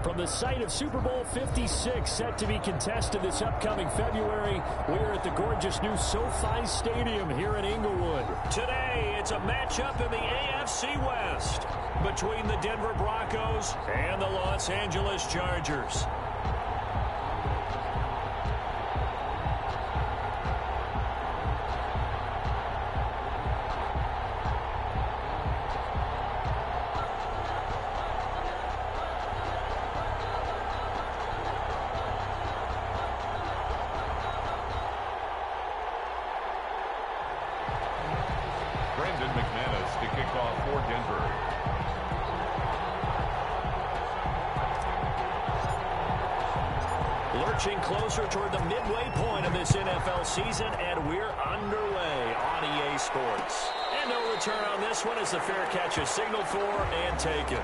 From the site of Super Bowl 56, set to be contested this upcoming February, we're at the gorgeous new SoFi Stadium here in Inglewood. Today, it's a matchup in the AFC West between the Denver Broncos and the Los Angeles Chargers. Lurching closer toward the midway point of this NFL season, and we're underway on EA Sports. And no return on this one as the fair catch is signaled for and taken.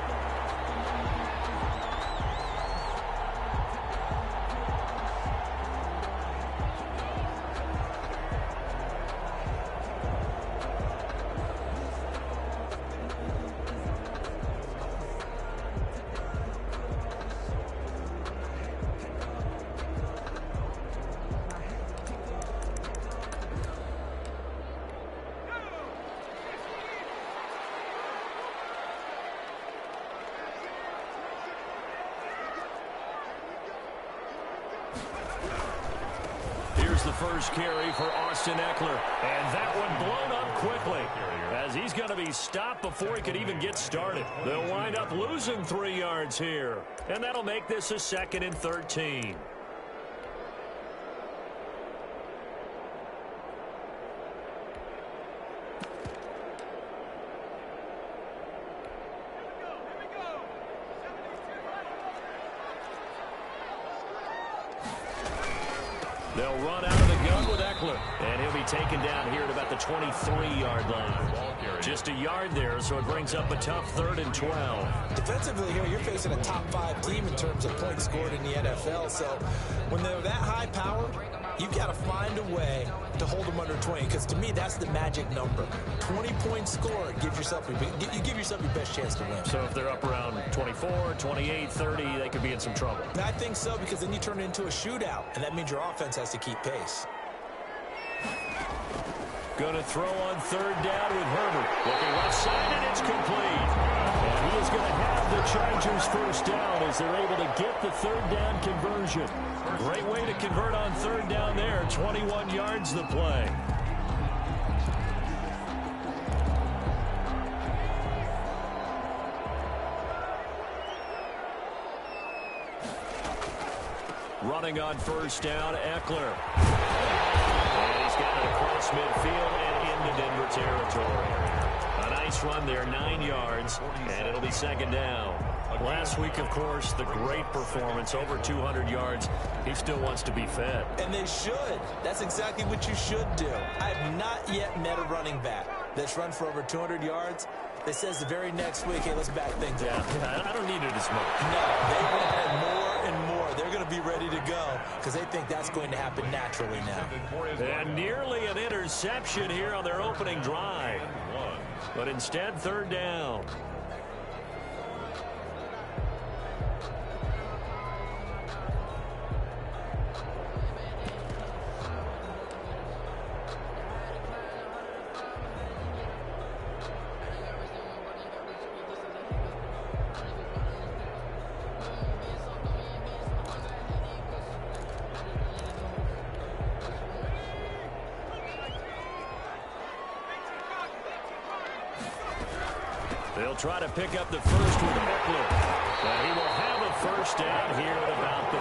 The first carry for Austin Ekeler, and that one blown up quickly as he's going to be stopped before he could even get started. They'll wind up losing 3 yards here, and that'll make this a 2nd and 13. They'll run out of the gun with Ekeler, and he'll be taken down here at about the 23-yard line. Just a yard there, so it brings up a tough 3rd and 12. Defensively here, you're facing a top-5 team in terms of points scored in the NFL, so when they're that high power, you've got to find a way to hold them under 20, because to me, that's the magic number. 20-point score, you give yourself your best chance to win. So if they're up around 24, 28, 30, they could be in some trouble. I think so, because then you turn it into a shootout, and that means your offense has to keep pace. Going to throw on 3rd down with Herbert. Looking left side, and it's complete. And he is going to have the Chargers first down as they're able to get the 3rd down conversion. Great way to convert on 3rd down there. 21 yards the play. Running on 1st down, Ekeler. And he's got it across midfield and into Denver territory. A nice run there, 9 yards, and it'll be 2nd down. Last week, of course, the great performance, over 200 yards. He still wants to be fed. And they should. That's exactly what you should do. I have not yet met a running back that's run for over 200 yards that says the very next week, hey, let's back things up. Yeah, I don't need it as much. No, they want more and more. They're going to be ready to go because they think that's going to happen naturally now. And nearly an interception here on their opening drive. But instead, 3rd down. They'll try to pick up the first with Ekeler. And he will have a first down here at about the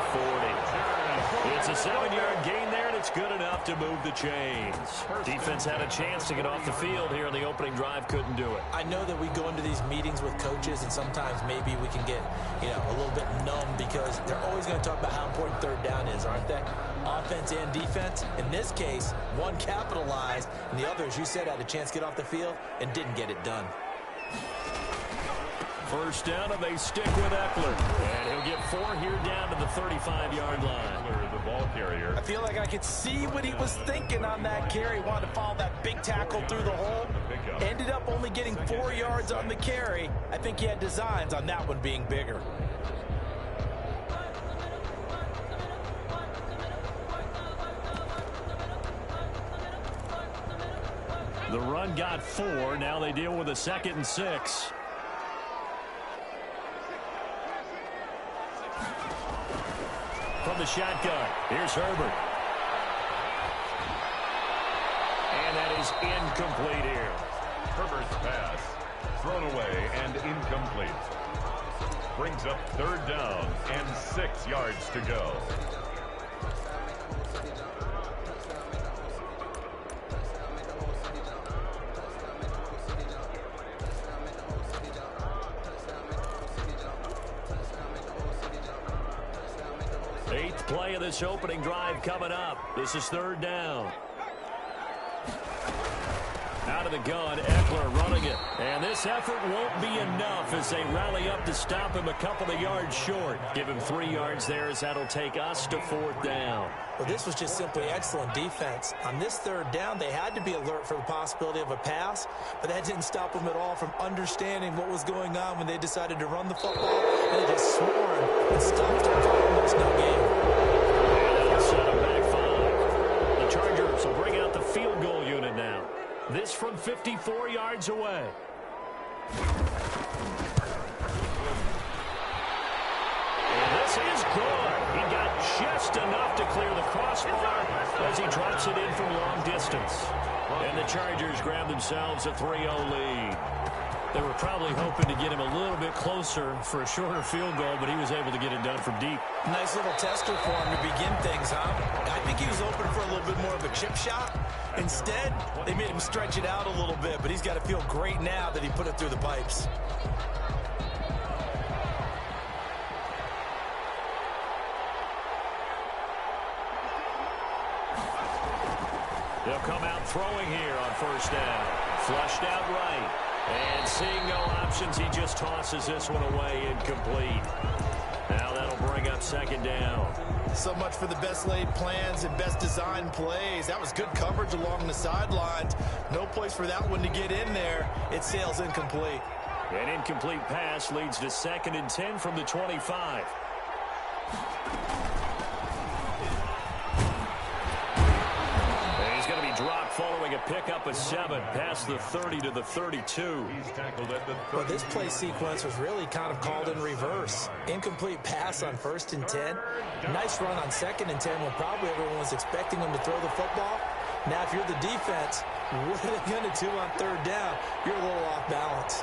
40. It's a 7-yard gain there, and it's good enough to move the chains. Defense had a chance to get off the field here on the opening drive, couldn't do it. I know that we go into these meetings with coaches, and sometimes maybe we can get, a little bit numb because they're always going to talk about how important 3rd down is, aren't they? Offense and defense. In this case, one capitalized, and the other, as you said, had a chance to get off the field and didn't get it done. First down, and they stick with Ekeler. And he'll get 4 here down to the 35-yard line. The ball carrier. I feel like I could see what he was thinking on that carry. Wanted to follow that big tackle through the hole. Ended up only getting 4 yards on the carry. I think he had designs on that one being bigger. The run got 4. Now they deal with a 2nd and 6. From the shotgun, here's Herbert. And that is incomplete here. Herbert's pass thrown away and incomplete. Brings up 3rd down and 6 yards to go. Eighth play of this opening drive coming up. This is 3rd down. Out of the gun, Eckler running it. And this effort won't be enough as they rally up to stop him a couple of yards short. Give him 3 yards there as that'll take us to 4th down. Well, this was just simply excellent defense. On this 3rd down, they had to be alert for the possibility of a pass, but that didn't stop them at all from understanding what was going on when they decided to run the football, and they just swarmed and stopped them for almost no gain. And that'll set them back 5. The Chargers will bring out the field goal unit now. This from 54 yards away. And this is good. He got just enough to clear the crossbar as he drops it in from long distance. And the Chargers grab themselves a 3-0 lead. They were probably hoping to get him a little bit closer for a shorter field goal, but he was able to get it done from deep. Nice little tester for him to begin things, huh? I think he was open for a little bit more of a chip shot. Instead, they made him stretch it out a little bit, but he's got to feel great now that he put it through the pipes. They'll come out throwing here on 1st down. Flushed out right. And seeing no options, he just tosses this one away incomplete. Now that'll bring up 2nd down. So much for the best laid plans and best designed plays. That was good coverage along the sidelines. No place for that one to get in there. It sails incomplete. An incomplete pass leads to 2nd and 10 from the 25. Dropped following a pickup of 7 past the 30 to the 32. He's tackled at the 30. Well, this play sequence was really kind of called in reverse. Incomplete pass on 1st and 10. Nice run on 2nd and 10 when probably everyone was expecting him to throw the football. Now, if you're the defense, what are they going to do on 3rd down? You're a little off balance.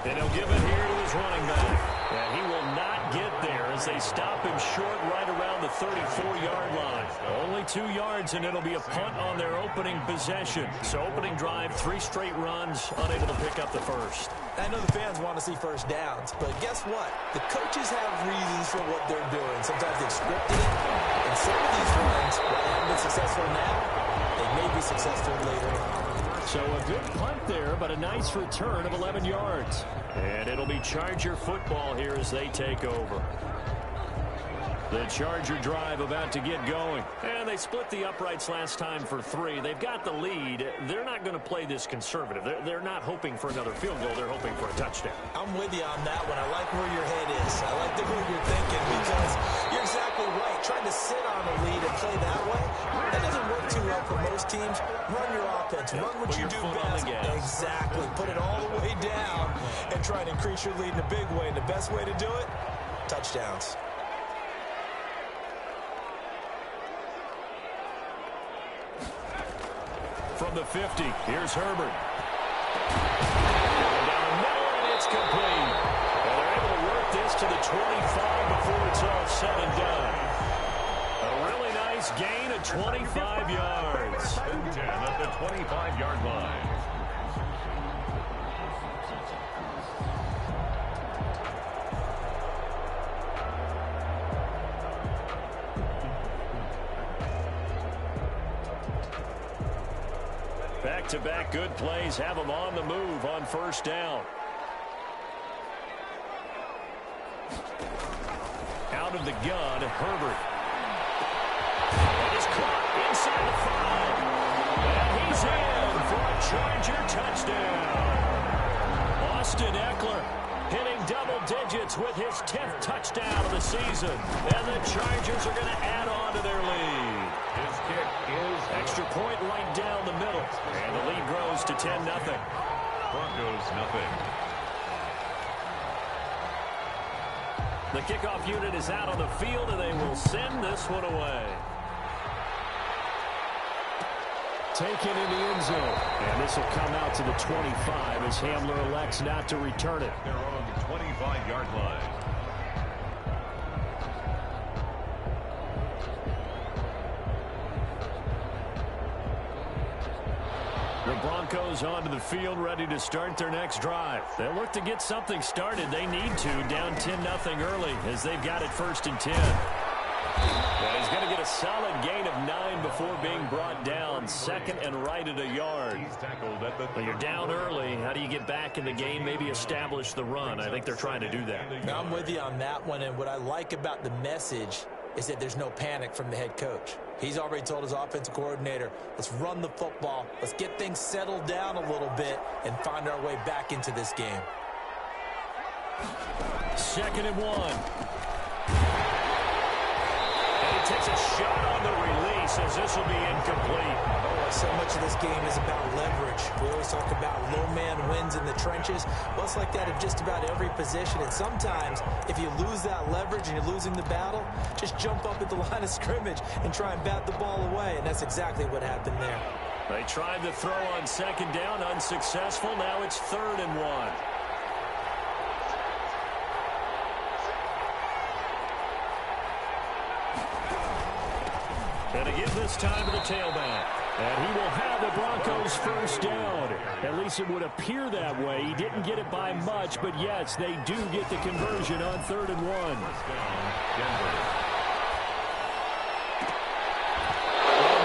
And he'll give it here to his running back. And he will not get there as they stop him short right around the 34-yard line. Only 2 yards, and it'll be a punt on their opening possession. So opening drive, 3 straight runs, unable to pick up the first. I know the fans want to see 1st downs, but guess what? The coaches have reasons for what they're doing. Sometimes they've scripted it, and some of these runs, while they haven't been successful now, they may be successful later on. So a good punt there, but a nice return of 11 yards. And it'll be Charger football here as they take over. The Charger drive about to get going. And they split the uprights last time for 3. They've got the lead. They're not going to play this conservative. They're not hoping for another field goal. They're hoping for a touchdown. I'm with you on that one. I like where your head is. I like the way you're thinking because you're exactly right. Trying to sit on a lead and play that way, that doesn't work too well for most teams. Run your offense. Run what you do best. Exactly. Put it all the way down and try and increase your lead in a big way. And the best way to do it, touchdowns. From the 50, here's Herbert. And down the middle, and it's complete. And they're able to work this to the 25 before it's all said and done. A really nice gain of 25 yards. 10 at the 25-yard line. Back-to-back good plays have them on the move on 1st down. Out of the gun, Herbert. And he's caught inside the 5. And he's in for a Charger touchdown. Austin Eckler hitting double digits with his 10th touchdown of the season. And the Chargers are going to add on to their lead. His kick is extra point right down the middle. And the lead grows to 10-0. Broncos nothing. The kickoff unit is out on the field, and they will send this one away. Taken in the end zone. And this will come out to the 25 as Hamler elects not to return it. They're on the 25-yard line. The Broncos onto the field, ready to start their next drive. They'll look to get something started. They need to, down 10-0 early, as they've got it 1st and 10. Well, he's going to get a solid gain of 9 before being brought down. 2nd and right at a yard. He's tackled at the Well, you're down early. How do you get back in the game? Maybe establish the run. I think they're trying to do that. Now, I'm with you on that one, and what I like about the message is that there's no panic from the head coach. He's already told his offensive coordinator, let's run the football, let's get things settled down a little bit and find our way back into this game. 2nd and 1. And he takes a shot on the release as this will be incomplete. Oh, so much of this game is about leverage. We always talk about low man wins in the trenches. Well, it's like that in just about every position. And sometimes, if you lose that leverage and you're losing the battle, just jump up at the line of scrimmage and try and bat the ball away. And that's exactly what happened there. They tried to throw on 2nd down, unsuccessful. Now it's 3rd and 1. And again this time to the tailback. And he will have the Broncos 1st down. At least it would appear that way. He didn't get it by much, but yes, they do get the conversion on 3rd and 1.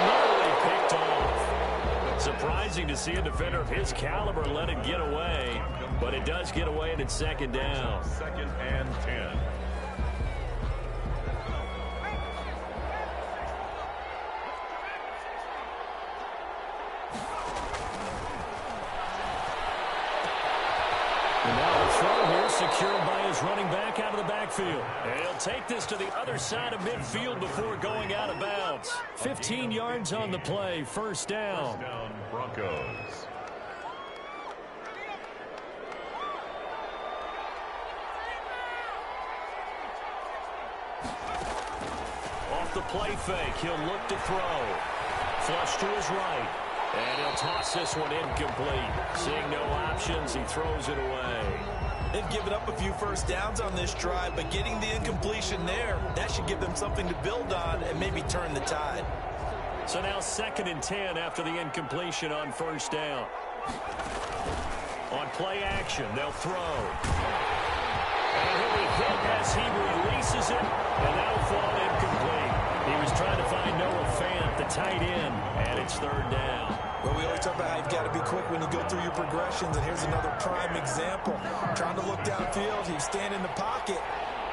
Nearly picked off. Surprising to see a defender of his caliber let it get away, but it does get away and it's 2nd down. 2nd and 10. And now the throw here secured by his running back out of the backfield. And he'll take this to the other side of midfield before going out of bounds. 15 yards on the play, 1st down. 1st down, Broncos. Off the play fake, he'll look to throw. Flush to his right. And he'll toss this one incomplete. Seeing no options, he throws it away. They've given up a few 1st downs on this drive, but getting the incompletion there, that should give them something to build on and maybe turn the tide. So now 2nd and 10 after the incompletion on 1st down. On play action, they'll throw. And he'll be hit as he releases it, and that'll fall incomplete. He was trying to find Noah Fant, the tight end, and it's 3rd down. Well, we always talk about how you've got to be quick when you go through your progressions, and here's another prime example. Trying to look downfield, he was standing in the pocket,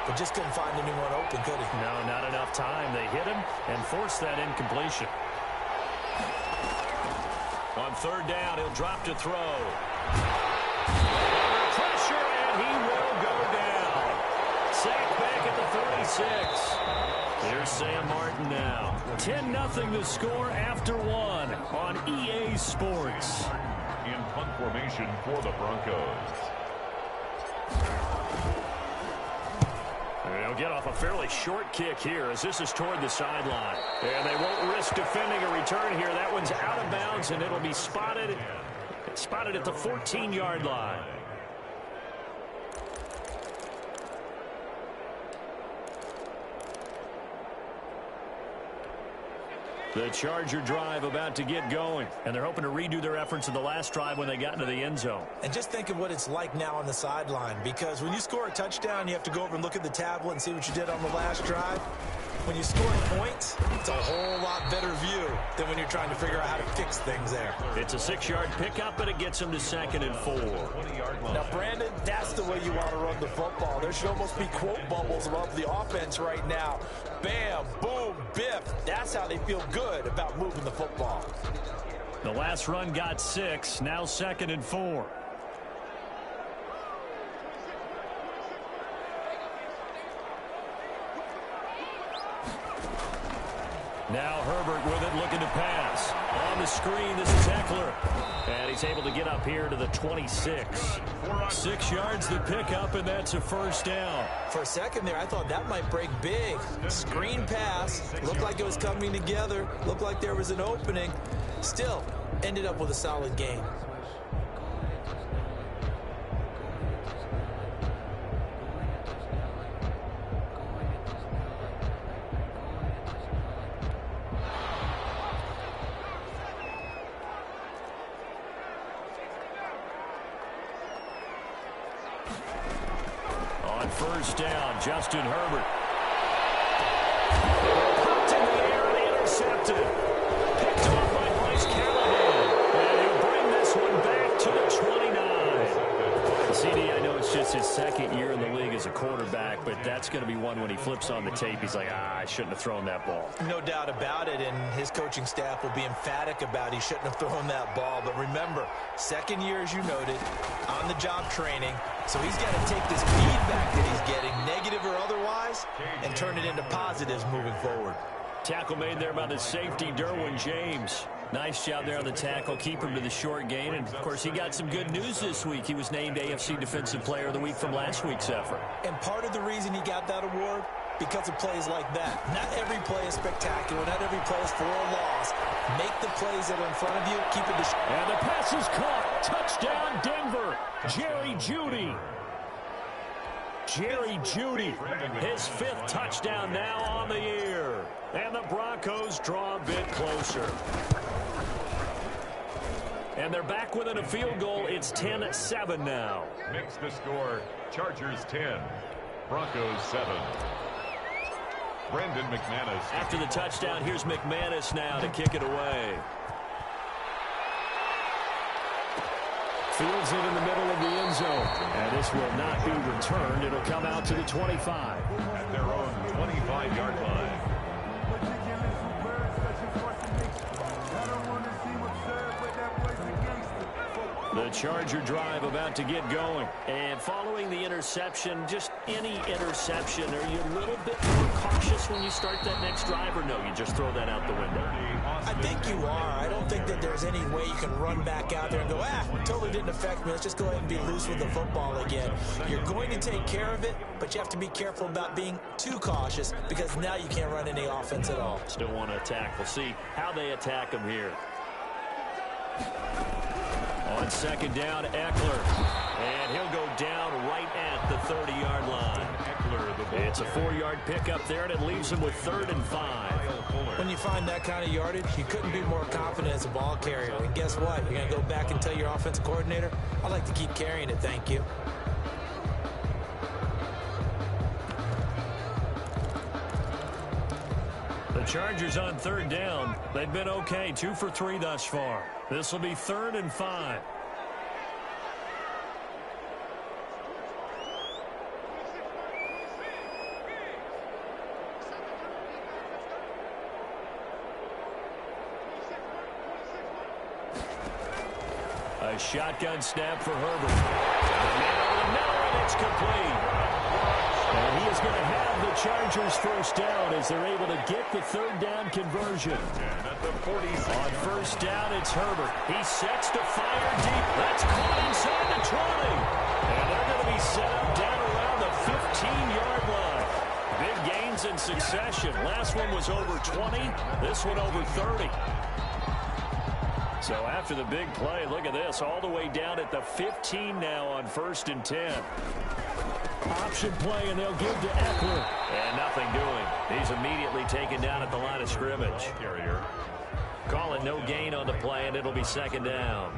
but just couldn't find anyone open, could he? No, not enough time. They hit him and forced that incompletion. On 3rd down, he'll drop to throw. Under pressure, and he will go down. Sacked back at the 46. Here's Sam Martin now. 10-0 the score after 1 on EA Sports. In punt formation for the Broncos. They'll get off a fairly short kick here as this is toward the sideline. And they won't risk defending a return here. That one's out of bounds, and it'll be spotted at the 14-yard line. The Charger drive about to get going, and they're hoping to redo their efforts in the last drive when they got into the end zone. And just think of what it's like now on the sideline, because when you score a touchdown, you have to go over and look at the tablet and see what you did on the last drive. When you score points, it's a whole lot better view than when you're trying to figure out how to fix things there. It's a 6-yard pickup, but it gets them to 2nd and 4. Now, Brandon, that's the way you want to run the football. There should almost be quote bubbles above the offense right now. Bam, boom, biff. That's how they feel good about moving the football. The last run got 6, now 2nd and 4. Now Herbert with it, looking to pass. On the screen, this is Eckler. And he's able to get up here to the 26. 6 yards the pickup, and that's a first down. For a second there, I thought that might break big. Screen pass. Looked like it was coming together. Looked like there was an opening. Still, ended up with a solid gain. First down, Justin Herbert. Popped in the air and intercepted. Picked off by Bryce Callahan. And he'll bring this one back to the 29. CD, I know it's just his second year in the league as a quarterback, but that's going to be one when he flips on the tape. He's like, I shouldn't have thrown that ball. No doubt about it, and his coaching staff will be emphatic about he shouldn't have thrown that ball. But remember, second year, as you noted, on-the-job training. So he's got to take this feedback that he's getting, negative or otherwise, and turn it into positives moving forward. Tackle made there by the safety, Derwin James. Nice job there on the tackle. Keep him to the short gain. And, of course, he got some good news this week. He was named AFC Defensive Player of the Week from last week's effort. And part of the reason he got that award, because of plays like that. Not every play is spectacular. Not every play is for a loss. Make the plays that are in front of you. Keep it to... And the pass is caught. Touchdown, Denver. Jerry Jeudy. Jerry Jeudy, his 5th touchdown now on the year. And the Broncos draw a bit closer. And they're back within a field goal. It's 10-7 now. Makes the score Chargers 10, Broncos 7. Brendan McManus. After the touchdown, here's McManus now to kick it away. Fields it in the middle of the end zone. And this will not be returned. It'll come out to the 25. At their own 25-yard line. The Charger drive about to get going. And following the interception, just any interception, are you a little bit more cautious when you start that next drive, or no, you just throw that out the window? I think you are. I don't think that there's any way you can run back out there and go, totally didn't affect me. Let's just go ahead and be loose with the football again. You're going to take care of it, but you have to be careful about being too cautious because now you can't run any offense at all. Still want to attack. We'll see how they attack them here. On second down, Eckler. And he'll go down right at the 30-yard line. It's a 4-yard pickup there, and it leaves him with 3rd and 5. When you find that kind of yardage, you couldn't be more confident as a ball carrier. And guess what? You're going to go back and tell your offensive coordinator, I'd like to keep carrying it, thank you. The Chargers on 3rd down. They've been okay, 2 for 3 thus far. This will be 3rd and 5. A shotgun snap for Herbert. And it's complete. And he is going to have the Chargers first down as they're able to get the 3rd down conversion. And at the 46. On first down, it's Herbert. He sets to fire deep. That's caught inside the 20. And they're going to be set up down around the 15-yard line. Big gains in succession. Last one was over 20. This one over 30. So after the big play, look at this, all the way down at the 15 now on 1st and 10. Option play, and they'll give to Eckler. And nothing doing. He's immediately taken down at the line of scrimmage. Call it no gain on the play, and it'll be 2nd down.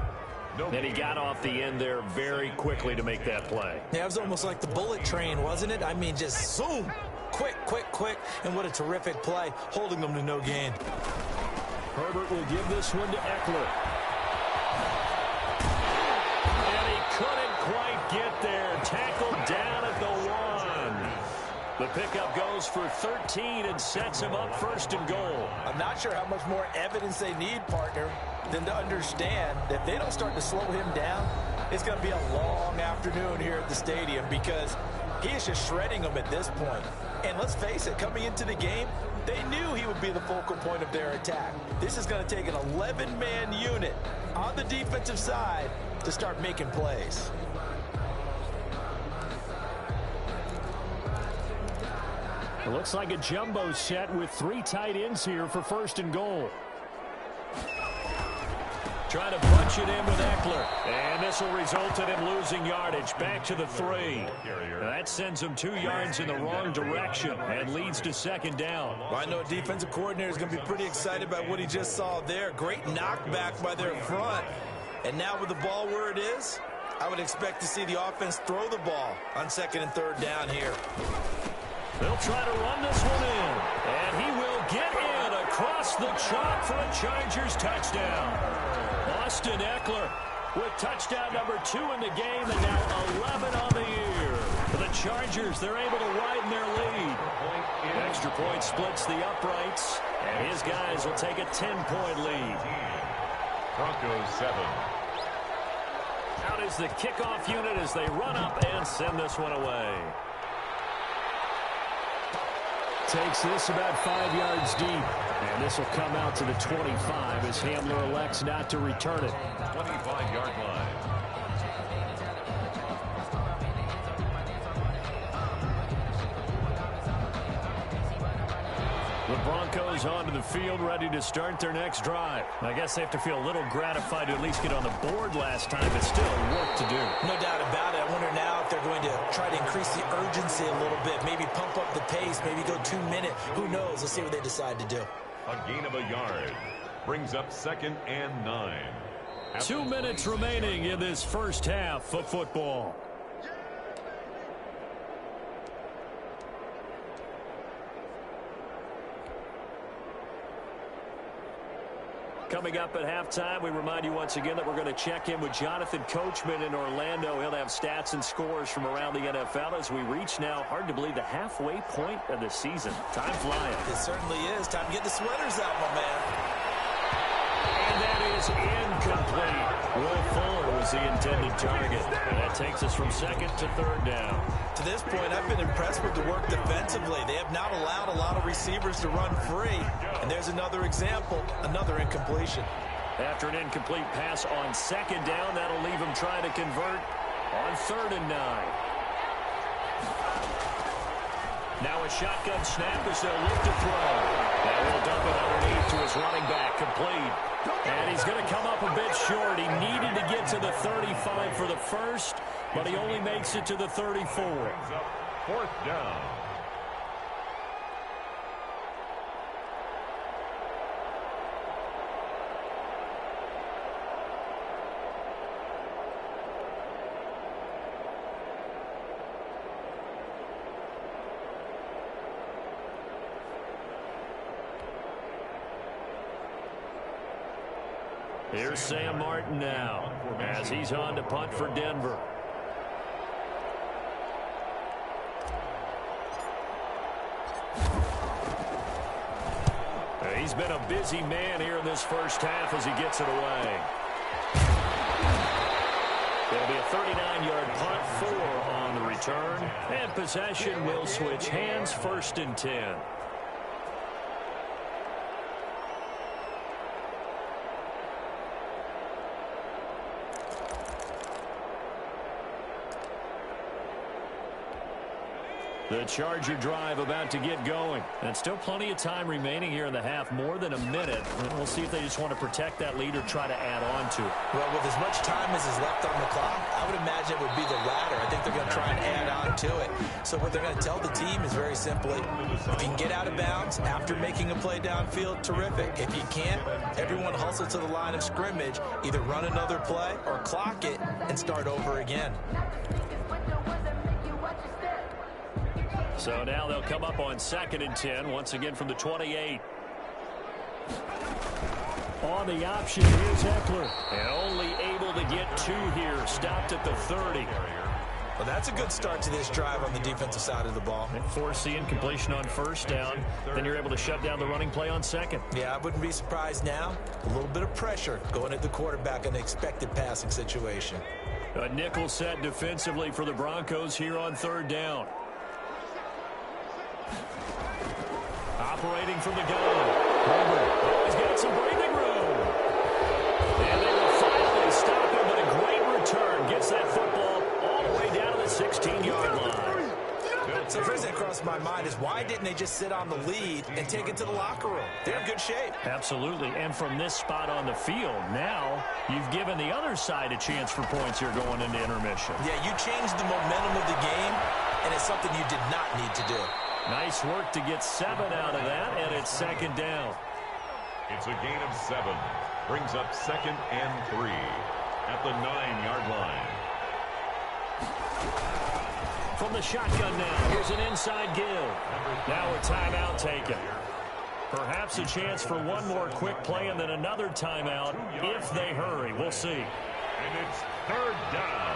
Then he got off the end there very quickly to make that play. Yeah, it was almost like the bullet train, wasn't it? I mean, just zoom. Quick, quick, quick. And what a terrific play, holding them to no gain. Herbert will give this one to Eckler. And he couldn't quite get there. Tackled down at the 1. The pickup goes for 13 and sets him up 1st and goal. I'm not sure how much more evidence they need, partner, than to understand that if they don't start to slow him down, it's going to be a long afternoon here at the stadium because he is just shredding them at this point. And let's face it, coming into the game, they knew he would be the focal point of their attack. This is going to take an 11-man unit on the defensive side to start making plays. It looks like a jumbo set with 3 tight ends here for 1st and goal. Trying to punch it in with Eckler. And this will result in him losing yardage. Back to the 3. That sends him 2 yards in the wrong direction and leads to 2nd down. Well, I know a defensive coordinator is going to be pretty excited by what he just saw there. Great knockback by their front. And now with the ball where it is, I would expect to see the offense throw the ball on 2nd and 3rd down here. They'll try to run this one in. And he will get in across the chalk for a Chargers touchdown. Austin Eckler with touchdown number 2 in the game and now 11 on the year. For the Chargers, they're able to widen their lead. Extra point splits the uprights, and his guys will take a 10-point lead. Broncos 7. Out is the kickoff unit as they run up and send this one away. Takes this about 5 yards deep. And this will come out to the 25 as Hamler elects not to return it. 25-yard line. The Broncos onto the field, ready to start their next drive. I guess they have to feel a little gratified to at least get on the board last time, but still work to do. No doubt about it. I wonder now if they're going to try to increase the urgency a little bit, maybe pump up the pace, maybe go 2 minute. Who knows? Let's see what they decide to do. A gain of a yard brings up 2nd and 9. 2 minutes remaining in this first half of football. Coming up at halftime, we remind you once again that we're going to check in with Jonathan Coachman in Orlando. He'll have stats and scores from around the NFL as we reach now, hard to believe, the halfway point of the season. Time flying. It certainly is. Time to get the sweaters out, my man. And that is incomplete. Will Fuller was the intended target. And that takes us from 2nd to 3rd down. To this point, I've been impressed with the work defensively. They have not allowed a lot of receivers to run free. And there's another example, another incompletion. After an incomplete pass on 2nd down, that'll leave him trying to convert on 3rd and 9. Now a shotgun snap as they'll look to throw. That will dump it underneath to his running back, complete. And he's going to come up a bit short. He needed to get to the 35 for the first, but he only makes it to the 34. 4th down. Here's Sam Martin now as he's on to punt for Denver. He's been a busy man here in this first half as he gets it away. It'll be a 39-yard punt, 4 on the return. And possession will switch hands, 1st and 10. The Charger drive about to get going. And still plenty of time remaining here in the half, more than a minute. And we'll see if they just want to protect that lead or try to add on to it. Well, with as much time as is left on the clock, I would imagine it would be the latter. I think they're going to try and add on to it. So what they're going to tell the team is very simply, if you can get out of bounds after making a play downfield, terrific. If you can't, everyone hustle to the line of scrimmage, either run another play or clock it and start over again. So now they'll come up on 2nd and 10, once again from the 28. On the option, here's Eckler. And only able to get 2 here, stopped at the 30. Well, that's a good start to this drive on the defensive side of the ball. And force the incompletion on 1st down, then you're able to shut down the running play on 2nd. Yeah, I wouldn't be surprised now. A little bit of pressure going at the quarterback in the expected passing situation. A nickel set defensively for the Broncos here on 3rd down. Operating from the gun. Herbert. He's got some breathing room. And they will finally stop him, but a great return. Gets that football all the way down to the 16-yard line. So the first thing that crossed my mind is why didn't they just sit on the lead and take it to the locker room? They're in good shape. Absolutely. And from this spot on the field, now you've given the other side a chance for points here going into intermission. Yeah, you changed the momentum of the game, and it's something you did not need to do. Nice work to get 7 out of that, and it's second down. It's a gain of 7. Brings up 2nd and 3 at the 9-yard line. From the shotgun now, here's an inside give. Now a timeout taken. Perhaps a chance for one more quick play and then another timeout if they hurry. We'll see. And it's 3rd down.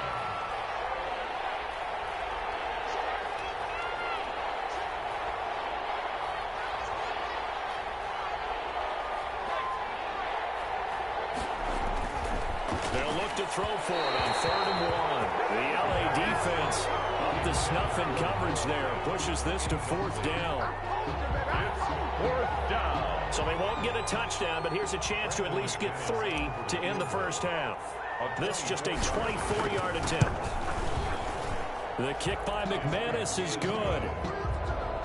They'll look to throw for it on 3rd and 1. The LA defense up to snuff in coverage there. Pushes this to 4th down. It's 4th down. So they won't get a touchdown, but here's a chance to at least get 3 to end the first half. This just a 24-yard attempt. The kick by McManus is good.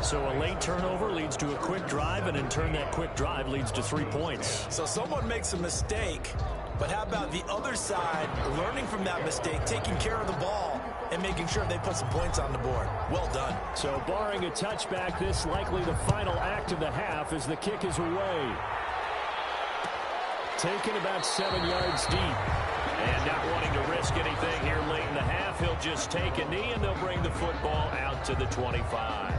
So a late turnover leads to a quick drive, and in turn that quick drive leads to 3 points. So someone makes a mistake, but how about the other side learning from that mistake, taking care of the ball, and making sure they put some points on the board? Well done. So barring a touchback, this likely the final act of the half as the kick is away. Taken about 7 yards deep. And not wanting to risk anything here late in the half, he'll just take a knee, and they'll bring the football out to the 25.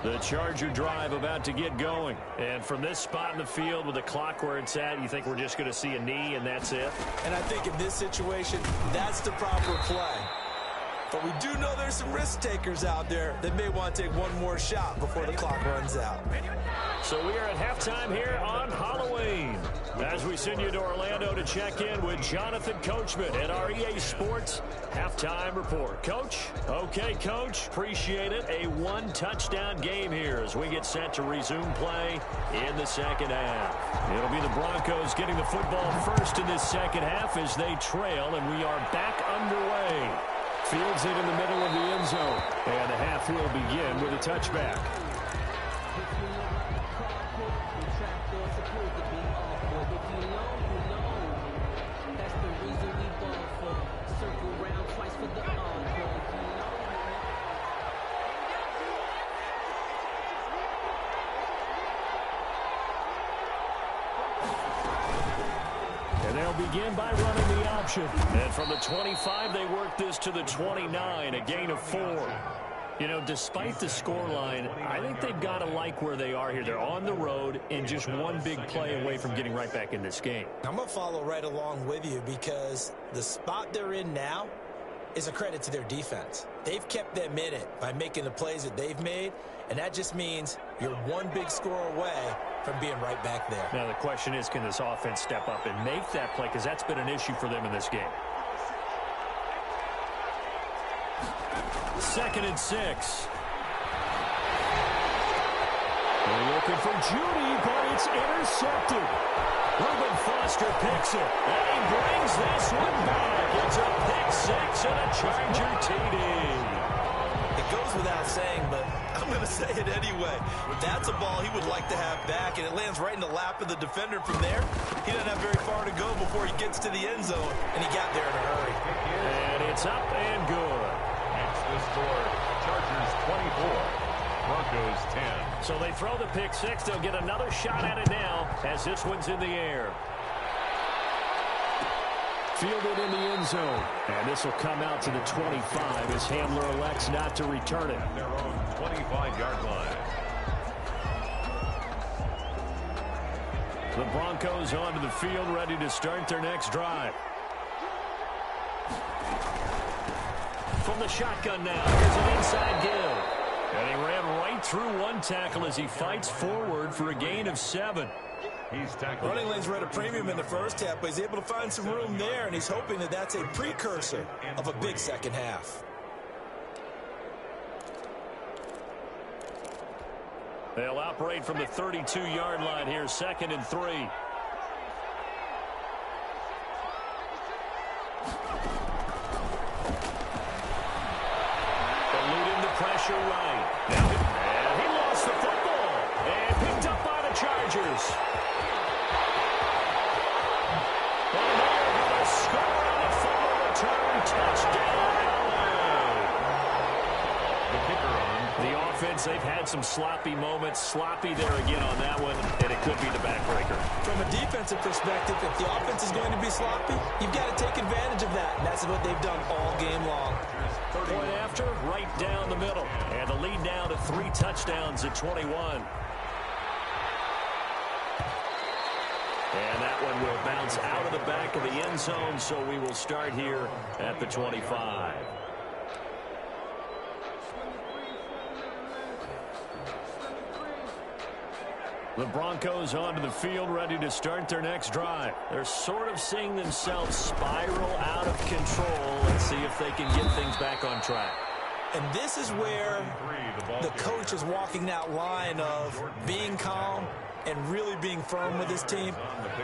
The Charger drive about to get going. And from this spot in the field with the clock where it's at, you think we're just going to see a knee and that's it? And I think in this situation, that's the proper play. But we do know there's some risk takers out there that may want to take one more shot before the clock runs out. So we are at halftime here on Halloween, as we send you to Orlando to check in with Jonathan Coachman at our EA Sports Halftime Report. Coach? Okay, Coach. Appreciate it. A one-touchdown game here as we get set to resume play in the second half. It'll be the Broncos getting the football first in this second half as they trail, and we are back underway. Fields it in the middle of the end zone, and the half will begin with a touchback. Begin by running the option. And from the 25, they work this to the 29, a gain of 4. You know, despite the scoreline, I think they've got to like where they are here. They're on the road and just one big play away from getting right back in this game. I'm going to follow right along with you because the spot they're in now is a credit to their defense. They've kept them in it by making the plays that they've made, and that just means you're one big score away from being right back there. Now the question is, can this offense step up and make that play? Because that's been an issue for them in this game. 2nd and 6. They're looking for Judy, but it's intercepted. Reuben Foster picks it, and he brings this one back. It's a pick 6 and a Charger TD. It goes without saying, but I'm going to say it anyway. That's a ball he would like to have back, and it lands right in the lap of the defender from there. He doesn't have very far to go before he gets to the end zone, and he got there in a hurry. And it's up and good. Makes the score Chargers 24. Broncos 10. So they throw the pick 6. They'll get another shot at it now as this one's in the air. Fielded in the end zone. And this will come out to the 25 as Hamler elects not to return it. Their own 25-yard line. The Broncos onto the field, ready to start their next drive. From the shotgun now, here's an inside give. And he ran right through one tackle as he fights forward for a gain of 7. He's tackled. Running lanes were at a premium in the first half, but he's able to find some room there, and he's hoping that that's a precursor of a big second half. They'll operate from the 32-yard line here, 2nd and 3. Eluding the pressure right. Now, and he lost the football. And picked up by the Chargers. And they're going to score on the fumble return. Touchdown, LA. The kicker on. The offense, they've had some sloppy moments. Sloppy there again on that one, and it could be the backbreaker. From a defensive perspective, if the offense is going to be sloppy, you've got to take advantage of that, and that's what they've done all game long. Point after, right down the middle. And the lead now to 3 touchdowns at 21. And that one will bounce out of the back of the end zone, so we will start here at the 25. The Broncos onto the field, ready to start their next drive. They're sort of seeing themselves spiral out of control. Let's see if they can get things back on track. And this is where the coach is walking that line of being calm and really being firm with his team.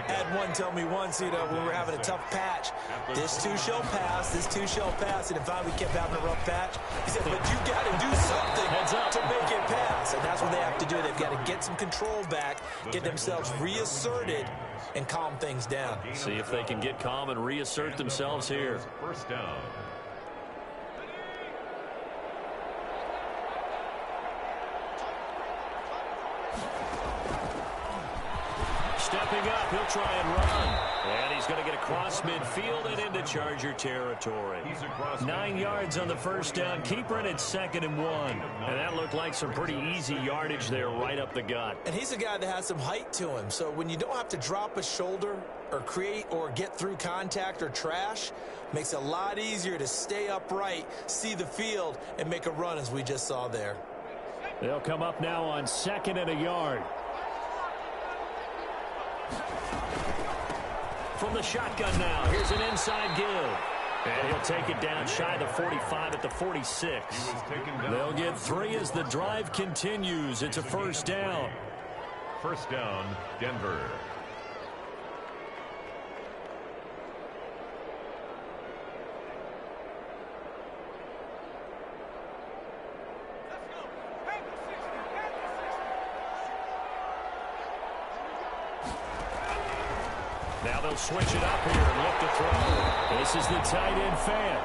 I had one tell me once, when we were having a tough patch, this too shall pass, this too shall pass, and if we kept having a rough patch, he said, but you got to do something to make it pass, and that's what they have to do. They've got to get some control back, get themselves reasserted, and calm things down. See if they can get calm and reassert themselves here. First down. Stepping up, he'll try and run. And he's going to get across midfield and into Charger territory. 9 yards on the first down. Keeper in at 2nd and 1. And that looked like some pretty easy yardage there right up the gut. And he's a guy that has some height to him. So when you don't have to drop a shoulder or create or get through contact or trash, makes it a lot easier to stay upright, see the field, and make a run as we just saw there. They'll come up now on 2nd and a yard. From the shotgun now, here's an inside give. And he'll take it down shy of the 45 at the 46. They'll get 3 as the drive continues. It's a first down. First down, Denver. Now they'll switch it up here and look to throw. This is the tight end fan.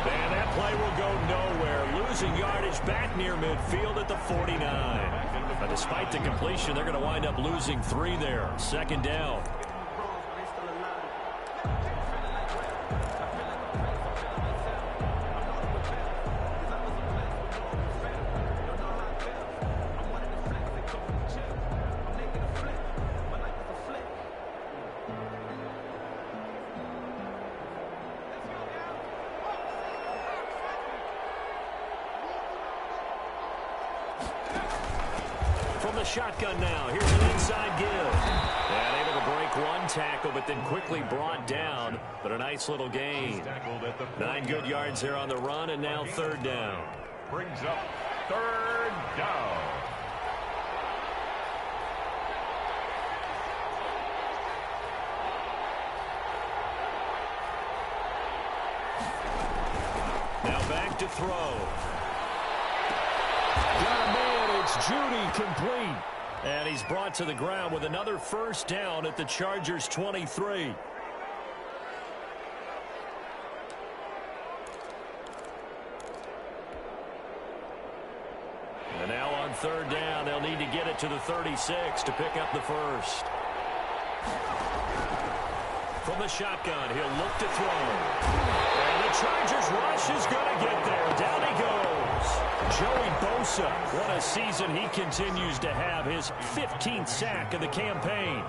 And that play will go nowhere. Losing yardage back near midfield at the 49. But despite the completion, they're going to wind up losing 3 there. Second down. Shotgun now. Here's an inside give. And able to break one tackle, but then quickly brought down. But a nice little gain. 9 good yards there on the run, and now third down. Brings up third down. Now back to throw. Got a man. It's Judy complete. And he's brought to the ground with another first down at the Chargers' 23. And now on third down, they'll need to get it to the 36 to pick up the first. From the shotgun, he'll look to throw. And the Chargers rush is going to get there. Down he goes. Joey Bosa, what a season he continues to have, his 15th sack of the campaign.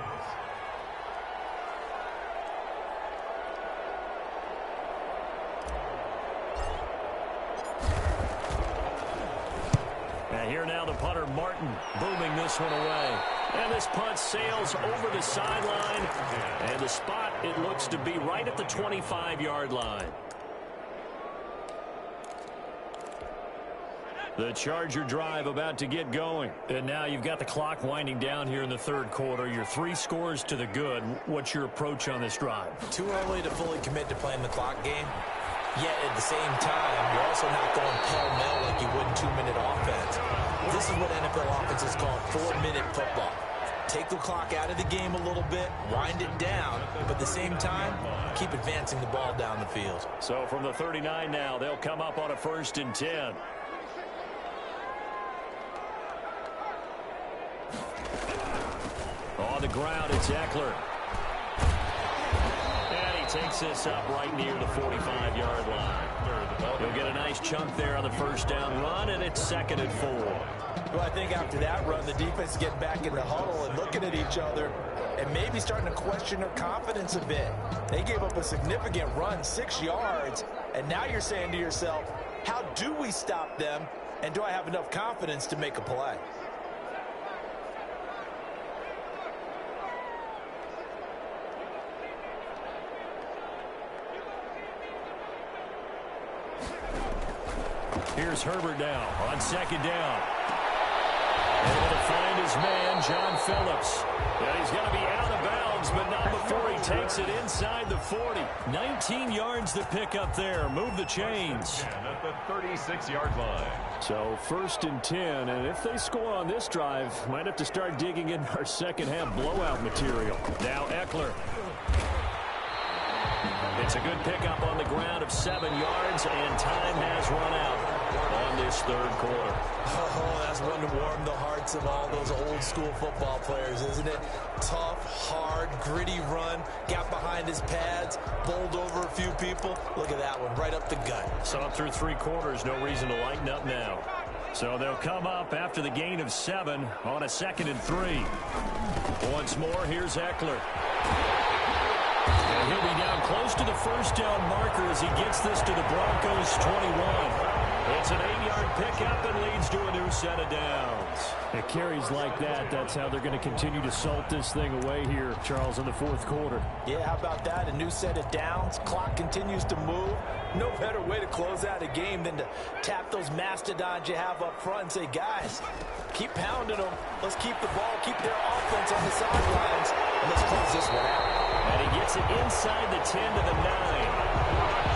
here now, the punter Martin booming this one away. And this punt sails over the sideline. And the spot, it looks to be right at the 25-yard line. The Charger drive about to get going. And now you've got the clock winding down here in the third quarter. Your 3 scores to the good. What's your approach on this drive? Too early to fully commit to playing the clock game. Yet at the same time, you're also not going pell-mell like you would in 2-minute offense. This is what NFL offenses call 4-minute football. Take the clock out of the game a little bit, wind it down, but at the same time, keep advancing the ball down the field. So from the 39 now, they'll come up on a 1st and 10. On the ground, it's Eckler. And he takes this up right near the 45-yard line. He'll get a nice chunk there on the 1st down run, and it's 2nd and 4. Well, I think after that run, the defense is getting back in the huddle and looking at each other and maybe starting to question their confidence a bit. They gave up a significant run, 6 yards, and now you're saying to yourself, how do we stop them, and do I have enough confidence to make a play? Here's Herbert now on 2nd down. Able to find his man, John Phillips. And he's going to be out of bounds, but not before he takes it inside the 40. 19 yards to pick up there. Move the chains. And at the 36-yard line. So 1st and 10, and if they score on this drive, might have to start digging in our second-half blowout material. Now Eckler. It's a good pickup on the ground of 7 yards, and time has run out on this 3rd quarter. Oh, that's one to warm the hearts of all those old-school football players, isn't it? Tough, hard, gritty run, got behind his pads, bowled over a few people. Look at that one, right up the gut. So up through 3 quarters, no reason to lighten up now. So they'll come up after the gain of 7 on a 2nd and 3. Once more, here's Eckler. And he'll be down close to the 1st down marker as he gets this to the Broncos' 21. It's an 8-yard pickup and leads to a new set of downs. It carries like that. That's how they're going to continue to salt this thing away here, Charles, in the 4th quarter. Yeah, how about that? A new set of downs. Clock continues to move. No better way to close out a game than to tap those mastodons you have up front and say, guys, keep pounding them. Let's keep the ball, keep their offense on the sidelines, and let's close this one out. And he gets it inside the 10 to the 9.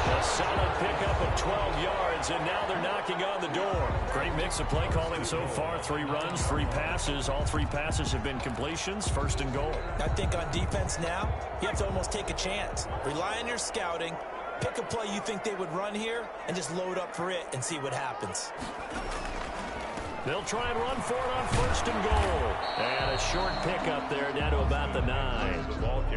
A solid pickup of 12 yards, and now they're knocking on the door. Great mix of play calling so far. 3 runs, 3 passes. All 3 passes have been completions. 1st and goal. I think on defense now, you have to almost take a chance. Rely on your scouting. Pick a play you think they would run here, and just load up for it and see what happens. They'll try and run for it on 1st and goal. And a short pickup there down to about the 9.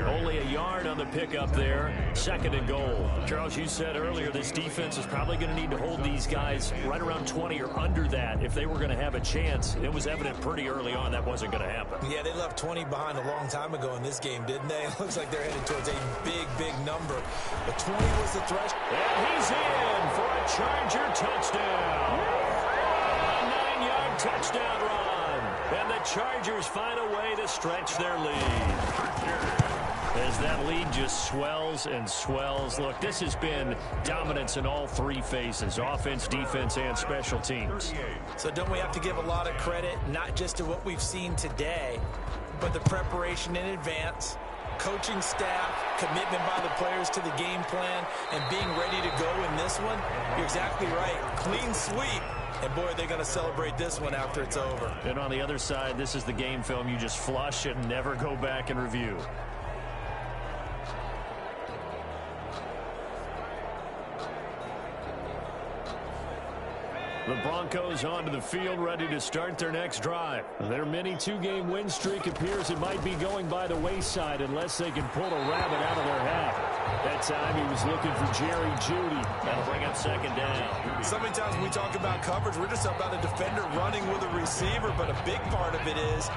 Only a yard on the pickup there. 2nd and goal. Charles, you said earlier this defense is probably going to need to hold these guys right around 20 or under that if they were going to have a chance. It was evident pretty early on that wasn't going to happen. Yeah, they left 20 behind a long time ago in this game, didn't they? It looks like they're headed towards a big, big number. But 20 was the threshold. And he's in for a Charger touchdown. Touchdown run, and the Chargers find a way to stretch their lead. As that lead just swells and swells. Look, this has been dominance in all 3 phases, offense, defense, and special teams. So don't we have to give a lot of credit, not just to what we've seen today, but the preparation in advance, coaching staff, commitment by the players to the game plan, and being ready to go in this one? You're exactly right. Clean sweep. And, boy, they're going to celebrate this one after it's over. And on the other side, this is the game film you just flush and never go back and review. The Broncos onto the field, ready to start their next drive. Their mini 2-game win streak appears it might be going by the wayside unless they can pull a rabbit out of their hat. That time he was looking for Jerry Jeudy. That'll bring up 2nd down. So many times when we talk about coverage, we're just about a defender running with a receiver, but a big part of it is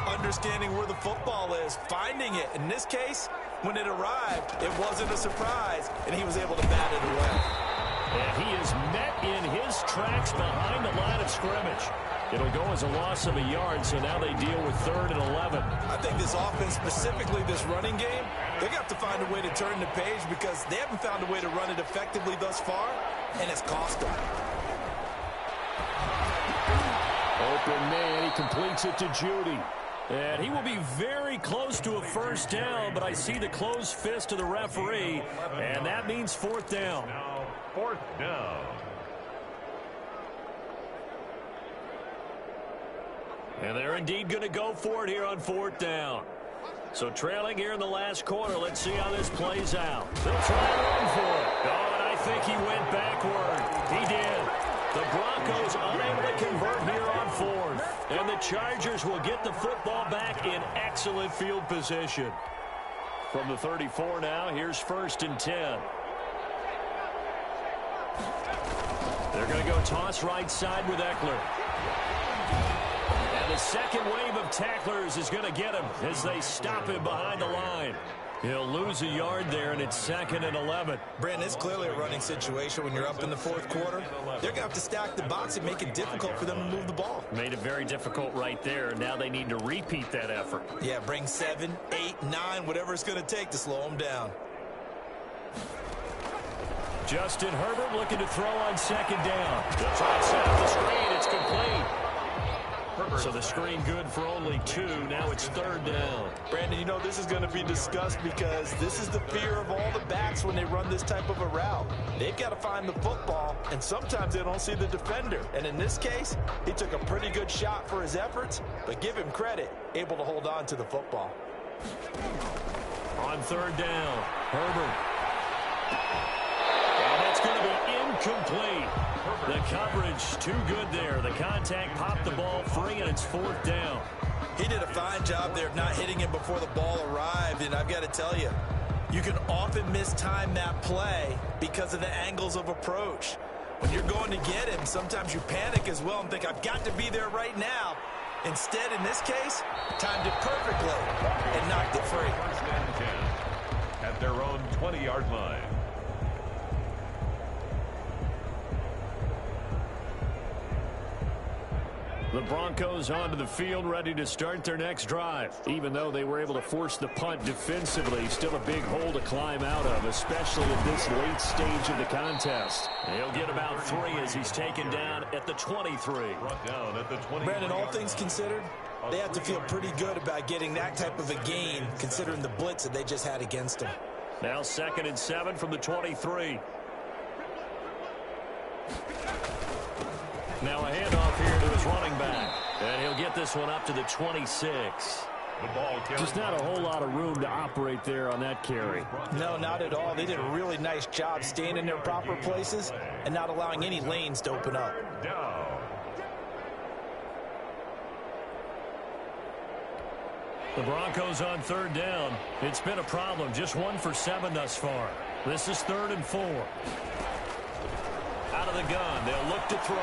understanding where the football is, finding it. In this case, when it arrived, it wasn't a surprise, and he was able to bat it away. And he is met in his tracks behind the line of scrimmage. It'll go as a loss of a yard, so now they deal with 3rd and 11. I think this offense, specifically this running game, they're going to have to find a way to turn the page because they haven't found a way to run it effectively thus far, and it's cost them. Open man, he completes it to Judy. And he will be very close to a first down, but I see the closed fist of the referee, and that means 4th down. Now, 4th down. And they're indeed going to go for it here on 4th down. So trailing here in the last quarter, let's see how this plays out. They'll try and run for it. Oh, and I think he went backward. He did. The Broncos unable to convert here on 4th. And the Chargers will get the football back in excellent field position. From the 34 now, here's 1st and 10. They're going to go toss right side with Eckler. And the second wave of tacklers is going to get him as they stop him behind the line. He'll lose a yard there, and it's 2nd and 11. Brandon, it's clearly a running situation when you're up in the 4th quarter. They're going to have to stack the box and make it difficult for them to move the ball. Made it very difficult right there. Now they need to repeat that effort. Yeah, bring 7, 8, 9, whatever it's going to take to slow them down. Justin Herbert looking to throw on 2nd down. They'll try to set up the screen. It's complete. So the screen good for only 2. Now it's 3rd down. Brandon, you know this is going to be discussed because this is the fear of all the backs when they run this type of a route. They've got to find the football, and sometimes they don't see the defender. And in this case, he took a pretty good shot for his efforts, but give him credit, able to hold on to the football. On 3rd down, Herbert. And that's going to be incomplete. The coverage too good there. The contact popped the ball free, and it's 4th down. He did a fine job there of not hitting him before the ball arrived, and I've got to tell you, you can often mistime that play because of the angles of approach. When you're going to get him, sometimes you panic as well and think, I've got to be there right now. Instead, in this case, timed it perfectly and knocked it free. 1st and 10 at their own 20-yard line. The Broncos onto the field, ready to start their next drive. Even though they were able to force the punt defensively, still a big hole to climb out of, especially at this late stage of the contest. He'll get about 3 as he's taken down at the 23. Brought down at the 20. Brandon, all things considered, they have to feel pretty good about getting that type of a gain, considering the blitz that they just had against them. Now 2nd and 7 from the 23. Now a handoff here to his running back. And he'll get this one up to the 26. The ball Just not a whole lot of room to operate there on that carry. No, not at all. They did a really nice job staying in their proper places and not allowing any lanes to open up. down. The Broncos on 3rd down. It's been a problem. Just 1 for 7 thus far. This is 3rd and 4. Out of the gun. They'll look to throw.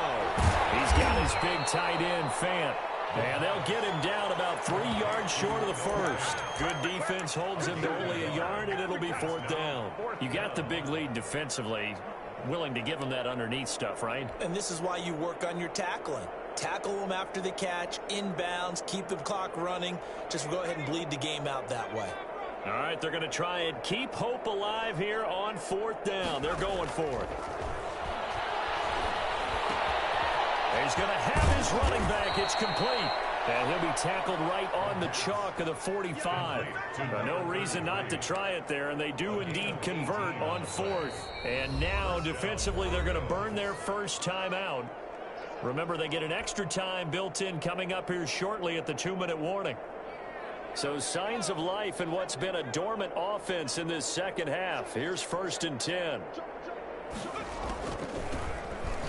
He's got his big tight end, Fant. And they'll get him down about 3 yards short of the first. Good defense holds him to only a yard, and it'll be 4th down. You got the big lead defensively. Willing to give him that underneath stuff, right? And this is why you work on your tackling. Tackle them after the catch, inbounds, keep the clock running. Just go ahead and bleed the game out that way. All right, they're going to try and keep hope alive here on 4th down. They're going for it. He's going to have his running back. It's complete. And he'll be tackled right on the chalk of the 45. No reason not to try it there, and they do indeed convert on 4th. And now, defensively, they're going to burn their first time out. Remember, they get an extra time built in coming up here shortly at the 2-minute warning. So signs of life in what's been a dormant offense in this second half. Here's 1st and 10.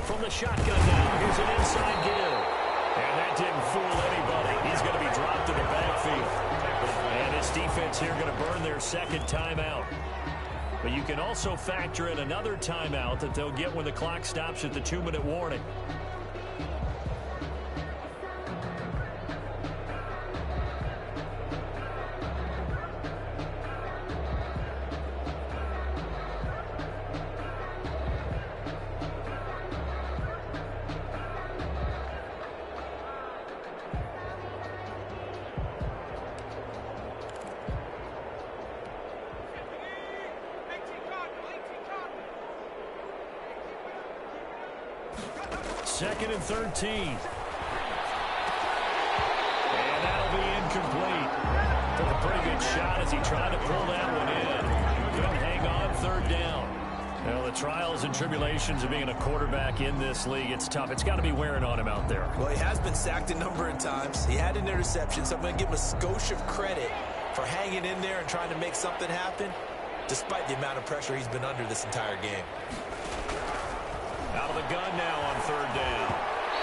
From the shotgun now, here's an inside give. And that didn't fool anybody. He's going to be dropped in the backfield. And his defense here going to burn their second timeout. But you can also factor in another timeout that they'll get when the clock stops at the 2-minute warning. 2nd and 13. And that'll be incomplete. Took a pretty good shot as he tried to pull that one in. Couldn't hang on 3rd down. Well, the trials and tribulations of being a quarterback in this league, it's tough. It's got to be wearing on him out there. Well, he has been sacked a number of times. He had an interception, so I'm going to give him a skosh of credit for hanging in there and trying to make something happen, despite the amount of pressure he's been under this entire game. Out of the gun now on 3rd down.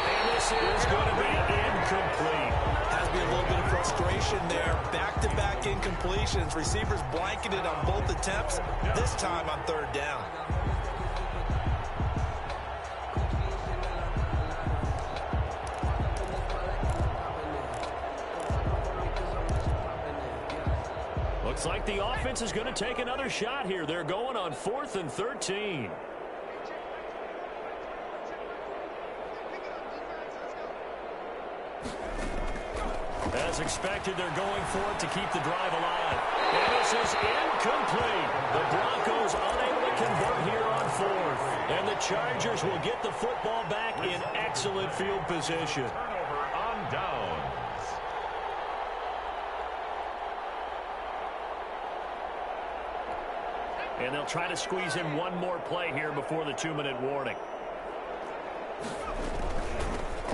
And this is going to be incomplete. Has to be a little bit of frustration there. Back-to-back incompletions. Receivers blanketed on both attempts, this time on 3rd down. Looks like the offense is going to take another shot here. They're going on 4th and 13. As expected, they're going for it to keep the drive alive. And this is incomplete. The Broncos unable to convert here on 4th. And the Chargers will get the football back in excellent field position. Turnover on downs. And they'll try to squeeze in one more play here before the 2-minute warning.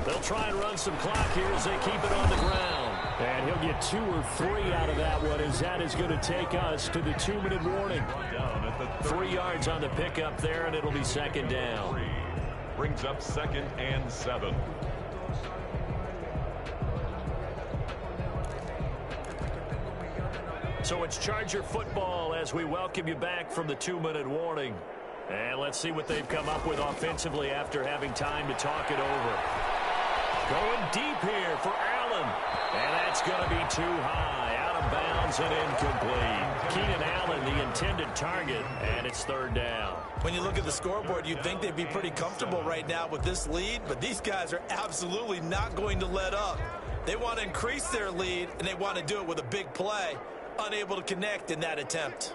They'll try and run some clock here as they keep it on the ground. And he'll get 2 or 3 out of that one, as that is going to take us to the 2-minute warning. 3 yards on the pickup there, and it'll be 2nd down. Brings up 2nd and 7. So it's Charger football as we welcome you back from the 2-minute warning. And let's see what they've come up with offensively after having time to talk it over. Going deep here for Allen. And that's going to be too high. Out of bounds and incomplete. Keenan Allen, the intended target, and it's 3rd down. When you look at the scoreboard, you'd think they'd be pretty comfortable right now with this lead, but these guys are absolutely not going to let up. They want to increase their lead, and they want to do it with a big play. Unable to connect in that attempt.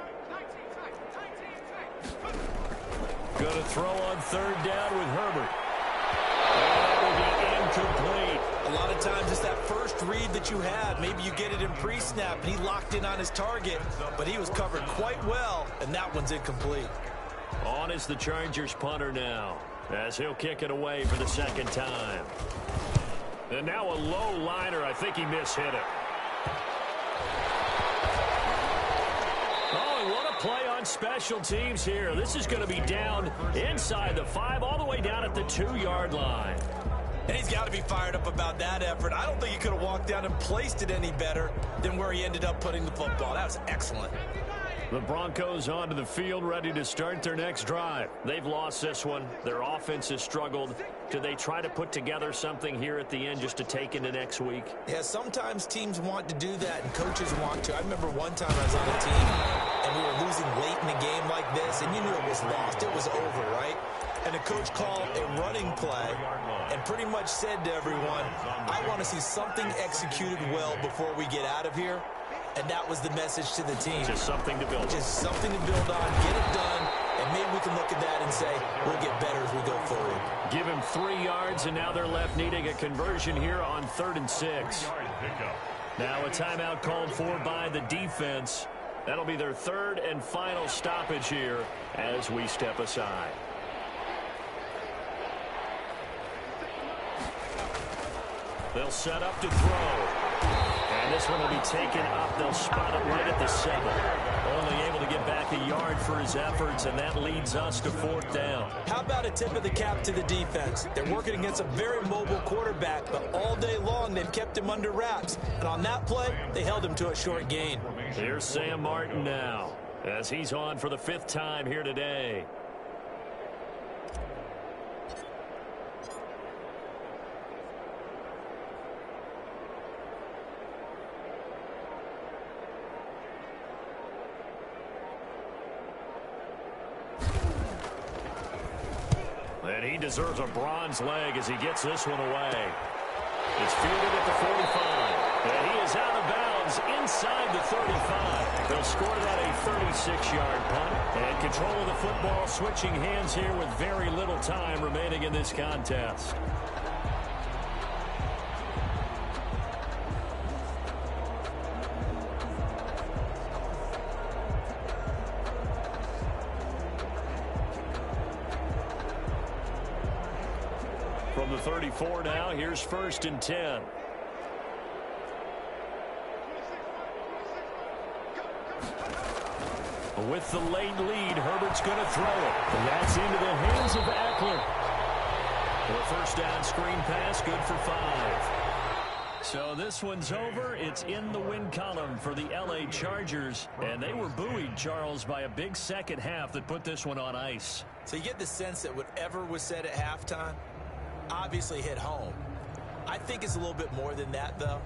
Going to throw on 3rd down with Herbert. That will be incomplete. A lot of times it's that first read that you had. Maybe you get it in pre-snap, and he locked in on his target, but he was covered quite well, and that one's incomplete. On is the Chargers punter now, as he'll kick it away for the 2nd time. And now a low liner. I think he mishit it. Oh, and what a play on special teams here. This is going to be down inside the 5, all the way down at the 2-yard line. And he's got to be fired up about that effort. I don't think he could have walked down and placed it any better than where he ended up putting the football. That was excellent. The Broncos onto the field, ready to start their next drive. They've lost this one. Their offense has struggled. Do they try to put together something here at the end just to take into next week? Yeah, sometimes teams want to do that and coaches want to. I remember one time I was on a team and we were losing late in a game like this, and you knew it was lost. It was over, right? And the coach called a running play and pretty much said to everyone, I want to see something executed well before we get out of here. And that was the message to the team. Just something to build on. Just something to build on, get it done, and maybe we can look at that and say, we'll get better as we go forward. Give him 3 yards, and now they're left needing a conversion here on 3rd and 6. Now a timeout called for by the defense. That'll be their 3rd and final stoppage here as we step aside. They'll set up to throw. And this one will be taken up. They'll spot it right at the 7. Only able to get back a yard for his efforts, and that leads us to 4th down. How about a tip of the cap to the defense? They're working against a very mobile quarterback, but all day long they've kept him under wraps. And on that play, they held him to a short gain. Here's Sam Martin now, as he's on for the 5th time here today. And he deserves a bronze leg as he gets this one away. It's fielded at the 45. And he is out of bounds inside the 35. They'll score that a 36-yard punt. And control of the football switching hands here with very little time remaining in this contest. From the 34 now, here's 1st and 10. With the late lead, Herbert's going to throw it. And that's into the hands of Eckler. The first down screen pass, good for 5. So this one's over. It's in the win column for the L.A. Chargers. And they were buoyed, Charles, by a big second half that put this one on ice. So you get the sense that whatever was said at halftime obviously hit home. I think it's a little bit more than that, though.